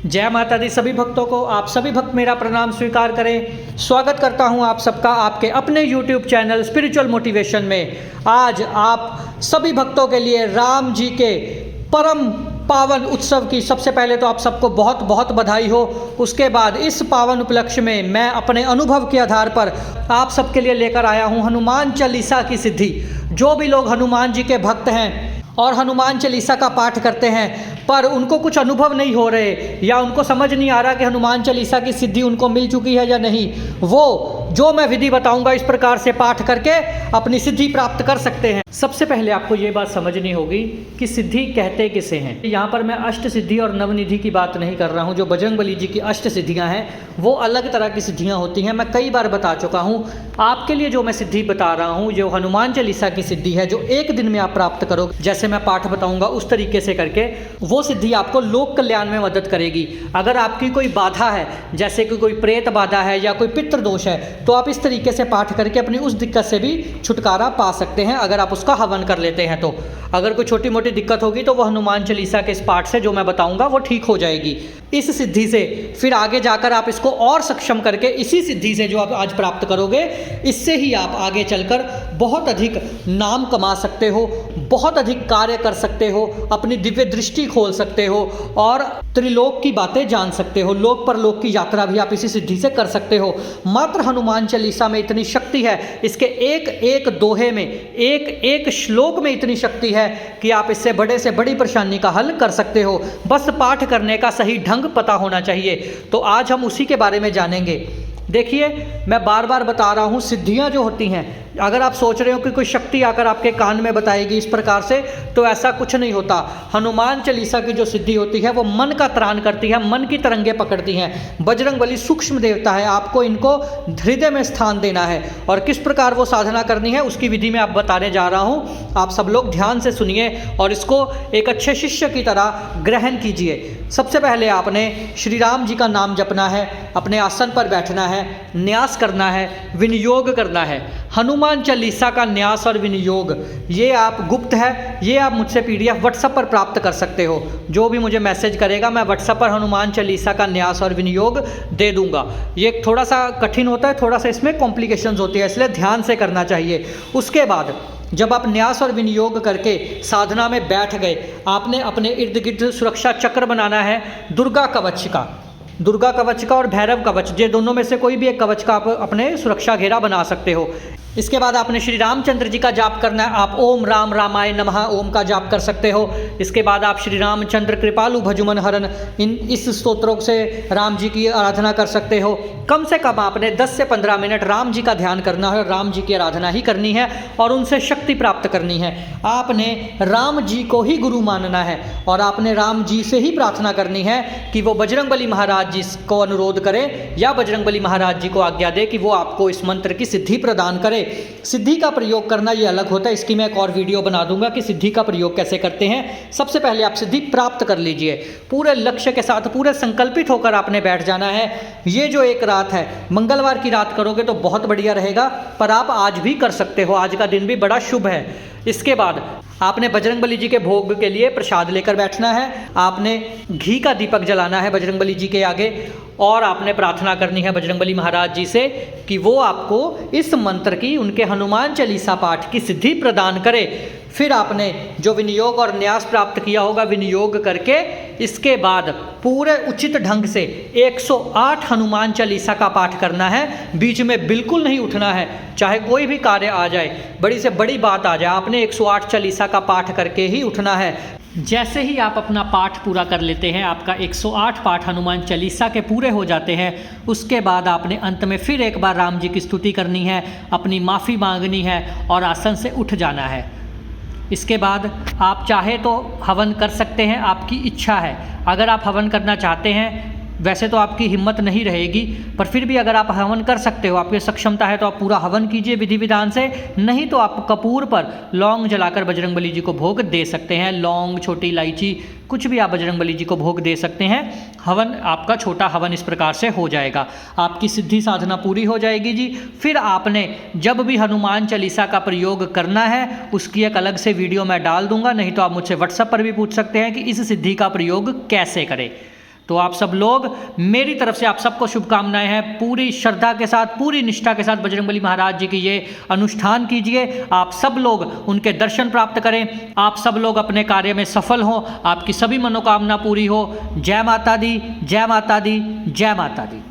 जय माता दी सभी भक्तों को। आप सभी भक्त मेरा प्रणाम स्वीकार करें। स्वागत करता हूं आप सबका आपके अपने YouTube चैनल स्पिरिचुअल मोटिवेशन में। आज आप सभी भक्तों के लिए राम जी के परम पावन उत्सव की सबसे पहले तो आप सबको बहुत बहुत बधाई हो। उसके बाद इस पावन उपलक्ष्य में मैं अपने अनुभव के आधार पर आप सबके लिए लेकर आया हूं हनुमान चालीसा की सिद्धि। जो भी लोग हनुमान जी के भक्त हैं और हनुमान चालीसा का पाठ करते हैं पर उनको कुछ अनुभव नहीं हो रहे या उनको समझ नहीं आ रहा कि हनुमान चालीसा की सिद्धि उनको मिल चुकी है या नहीं, वो जो मैं विधि बताऊंगा इस प्रकार से पाठ करके अपनी सिद्धि प्राप्त कर सकते हैं। सबसे पहले आपको ये बात समझनी होगी कि सिद्धि कहते किसे हैं। यहाँ पर मैं अष्ट सिद्धि और नवनिधि की बात नहीं कर रहा हूँ। जो बजरंगबली जी की अष्ट सिद्धियाँ हैं वो अलग तरह की सिद्धियाँ होती हैं। मैं कई बार बता चुका हूँ। आपके लिए जो मैं सिद्धि बता रहा हूँ जो हनुमान चालीसा की सिद्धि है, जो एक दिन में आप प्राप्त करोगे, जैसे मैं पाठ बताऊँगा उस तरीके से करके, वो सिद्धि आपको लोक कल्याण में मदद करेगी। अगर आपकी कोई बाधा है, जैसे कि कोई प्रेत बाधा है या कोई पितृ दोष है, तो आप इस तरीके से पाठ करके अपनी उस दिक्कत से भी छुटकारा पा सकते हैं अगर आप उसका हवन कर लेते हैं तो। अगर कोई छोटी मोटी दिक्कत होगी तो वो हनुमान चालीसा के इस पाठ से जो मैं बताऊंगा वो ठीक हो जाएगी। इस सिद्धि से फिर आगे जाकर आप इसको और सक्षम करके इसी सिद्धि से जो आप आज प्राप्त करोगे, इससे ही आप आगे चलकर बहुत अधिक नाम कमा सकते हो, बहुत अधिक कार्य कर सकते हो, अपनी दिव्य दृष्टि खोल सकते हो और त्रिलोक की बातें जान सकते हो। लोक परलोक की यात्रा भी आप इसी सिद्धि से कर सकते हो। मात्र हनुमान चालीसा में इतनी शक्ति है, इसके एक एक दोहे में, एक एक श्लोक में इतनी शक्ति है कि आप इससे बड़े से बड़ी परेशानी का हल कर सकते हो। बस पाठ करने का सही ढंग पता होना चाहिए। तो आज हम उसी के बारे में जानेंगे। देखिए, मैं बार बार बता रहा हूँ, सिद्धियाँ जो होती हैं, अगर आप सोच रहे हो कि कोई शक्ति आकर आपके कान में बताएगी इस प्रकार से, तो ऐसा कुछ नहीं होता। हनुमान चालीसा की जो सिद्धि होती है वो मन का त्राण करती है, मन की तरंगे पकड़ती हैं। बजरंगबली सूक्ष्म देवता है, आपको इनको हृदय में स्थान देना है और किस प्रकार वो साधना करनी है उसकी विधि मैं आप बताने जा रहा हूँ। आप सब लोग ध्यान से सुनिए और इसको एक अच्छे शिष्य की तरह ग्रहण कीजिए। सबसे पहले आपने श्री राम जी का नाम जपना है, अपने आसन पर बैठना है, न्यास करना है, विनियोग करना है। हनुमान चालीसा का न्यास और विनियोग ये आप गुप्त है, ये आप मुझसे PDF व्हाट्सएप पर प्राप्त कर सकते हो। जो भी मुझे मैसेज करेगा मैं व्हाट्सएप पर हनुमान चालीसा का न्यास और विनियोग दे दूंगा। ये थोड़ा सा कठिन होता है, थोड़ा सा इसमें कॉम्प्लिकेशंस होती है, इसलिए ध्यान से करना चाहिए। उसके बाद जब आप न्यास और विनियोग करके साधना में बैठ गए, आपने अपने इर्द गिर्द सुरक्षा चक्र बनाना है दुर्गा कवच का और भैरव कवच, ये दोनों में से कोई भी एक कवच का आप अपने सुरक्षा घेरा बना सकते हो। इसके बाद आपने श्री रामचंद्र जी का जाप करना है। आप ओम राम रामाय नमः ओम का जाप कर सकते हो। इसके बाद आप श्री रामचंद्र कृपालु भजुमन हरन इस स्तोत्रों से राम जी की आराधना कर सकते हो। कम से कम आपने 10 से 15 मिनट राम जी का ध्यान करना है, राम जी की आराधना ही करनी है और उनसे शक्ति प्राप्त करनी है। आपने राम जी को ही गुरु मानना है और आपने राम जी से ही प्रार्थना करनी है कि वो बजरंगबली महाराज जी को अनुरोध करें या बजरंगबली महाराज जी को आज्ञा दे कि वो आपको इस मंत्र की सिद्धि प्रदान करे। सिद्धि का प्रयोग करना ये अलग होता है, इसकी मैं एक और वीडियो बना दूंगा कि सिद्धि का प्रयोग कैसे करते हैं। सबसे पहले आप सिद्धि प्राप्त कर लीजिए, पूरे लक्ष्य के साथ, पूरे संकल्पित होकर आपने बैठ जाना है। ये जो एक रात है, मंगलवार की रात करोगे तो बहुत बढ़िया रहेगा, पर आप आज भी कर सकते हो, आज का दिन भी बड़ा शुभ है। इसके बाद आपने बजरंगबली जी के भोग के लिए प्रसाद लेकर बैठना है। आपने घी का दीपक जलाना है बजरंगबली जी के आगे और आपने प्रार्थना करनी है बजरंगबली महाराज जी से कि वो आपको इस मंत्र की, उनके हनुमान चालीसा पाठ की सिद्धि प्रदान करे। फिर आपने जो विनियोग और न्यास प्राप्त किया होगा, विनियोग करके इसके बाद पूरे उचित ढंग से 108 हनुमान चालीसा का पाठ करना है। बीच में बिल्कुल नहीं उठना है, चाहे कोई भी कार्य आ जाए, बड़ी से बड़ी बात आ जाए, आपने 108 चालीसा का पाठ करके ही उठना है। जैसे ही आप अपना पाठ पूरा कर लेते हैं, आपका 108 पाठ हनुमान चालीसा के पूरे हो जाते हैं, उसके बाद आपने अंत में फिर एक बार राम जी की स्तुति करनी है, अपनी माफ़ी मांगनी है और आसन से उठ जाना है। इसके बाद आप चाहे तो हवन कर सकते हैं, आपकी इच्छा है। अगर आप हवन करना चाहते हैं, वैसे तो आपकी हिम्मत नहीं रहेगी, पर फिर भी अगर आप हवन कर सकते हो, आपकी सक्षमता है, तो आप पूरा हवन कीजिए विधि विधान से। नहीं तो आप कपूर पर लौंग जलाकर बजरंगबली जी को भोग दे सकते हैं। लौंग, छोटी इलायची, कुछ भी आप बजरंगबली जी को भोग दे सकते हैं। हवन, आपका छोटा हवन इस प्रकार से हो जाएगा, आपकी सिद्धि साधना पूरी हो जाएगी जी। फिर आपने जब भी हनुमान चालीसा का प्रयोग करना है, उसकी एक अलग से वीडियो मैं डाल दूंगा, नहीं तो आप मुझसे व्हाट्सएप पर भी पूछ सकते हैं कि इस सिद्धि का प्रयोग कैसे करें। तो आप सब लोग, मेरी तरफ से आप सबको शुभकामनाएं हैं। पूरी श्रद्धा के साथ, पूरी निष्ठा के साथ बजरंगबली महाराज जी की ये अनुष्ठान कीजिए। आप सब लोग उनके दर्शन प्राप्त करें, आप सब लोग अपने कार्य में सफल हों, आपकी सभी मनोकामना पूरी हो। जय माता दी, जय माता दी, जय माता दी।